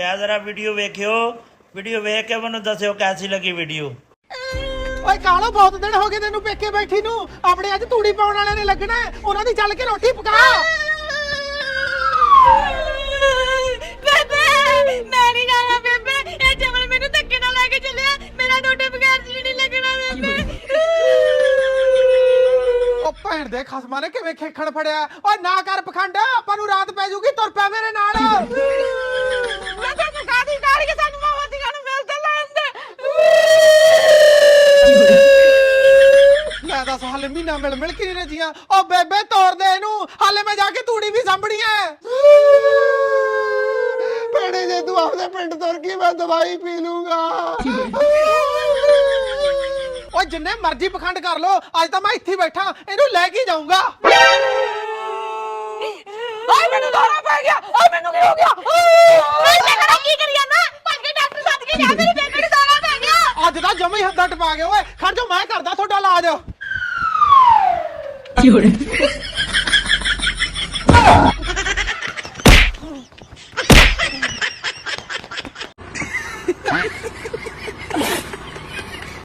जरा video वेखियो, video वेख के मैनू दस्यो कैसी लगी वीडियो। ਓਏ ਕਾਲੋ ਬਹੁਤ ਦਿਨ ਹੋ ਗਏ ਤੈਨੂੰ ਪੇਕੇ ਬੈਠੀ ਨੂੰ। ਆਪਣੇ ਅੱਜ ਤੂੜੀ ਪਾਉਣ ਵਾਲਿਆਂ ਨੇ ਲੱਗਣਾ, ਉਹਨਾਂ ਦੀ ਚੱਲ ਕੇ ਰੋਟੀ ਪਕਾ। ਬੇਬੇ ਮੈਂ ਨਹੀਂ ਜਾਣਾ ਬੇਬੇ, ਇਹ ਜਮਲ ਮੈਨੂੰ ਧੱਕੇ ਨਾਲ ਲੈ ਕੇ ਚੱਲਿਆ, ਮੇਰਾ ਟੋਟੇ ਬਗੈਰ ਜੀ ਨਹੀਂ ਲੱਗਣਾ ਬੇਬੇ। ਉਹ ਭੈਣ ਦੇ ਖਸਮਾਂ ਨੇ ਕਿਵੇਂ ਖੇਖਣ ਫੜਿਆ। ਓਏ ਨਾ ਕਰ ਪਖੰਡ, ਆਪਾਂ ਨੂੰ ਰਾਤ ਪੈ ਜੂਗੀ, ਤੁਰ ਪੈ ਮੇਰੇ ਨਾਲ। ਮੈਂ ਤਾਂ ਕਾਦੀ ਨਾਲ ਕੇ ਸਾਨੂੰ ਮਾਵਾਂ ਦੀਆਂ ਨੂੰ ਮਿਲਦੇ ਲੈਂਦੇ। ਲੈ ਦੱਸ ਹਾਲੇ ਮਹੀਨਾ ਮਿਲ ਕੇ ਨਹੀਂ ਰਜੀਆਂ। ਓ ਬੇਬੇ ਤੋੜ ਦੇ ਇਹਨੂੰ, ਹਾਲੇ ਮੈਂ ਜਾ ਕੇ ਤੂੜੀ ਵੀ ਸਾਂਭਣੀ ਐ। ਭੈਣੇ ਜੇ ਤੂੰ ਆਪਦੇ ਪਿੰਡ ਤੁਰ ਗਈ ਮੈਂ ਦਵਾਈ ਪੀ ਲੂੰਗਾ। ਓਏ ਜਿੰਨੇ ਮਰਜ਼ੀ ਪਖੰਡ ਕਰ ਲੋ, ਅੱਜ ਤਾਂ ਮੈਂ ਇੱਥੇ ਬੈਠਾ, ਇਹਨੂੰ ਲੈ ਕੇ ਜਾਊਂਗਾ। ਓਏ ਮੈਨੂੰ ਦੌਰਾ ਪੈ ਗਿਆ, ਓਏ ਮੈਨੂੰ ਕੀ ਹੋ ਗਿਆ? ਮੈਂ ਕਰਾਂ ਕੀ ਕਰੀ ਜਾਂਦਾ? ਭੱਜ ਕੇ ਡਾਕਟਰ ਸੱਦ ਕੇ ਲਿਆ, ਮੇਰੀ ਬੇਬੇ ਨੂੰ ਦੌਰਾ ਪੈ ਗਿਆ। ਅੱਜ ਤਾਂ ਜਮੇ ਹੀ ਹੱਦਾਂ ਟਪਾ ਗਏ। ਓਏ ਖੜ ਜਾ, ਮੈਂ ਕਰਦਾ ਤੁਹਾਡਾ ਇਲਾਜ।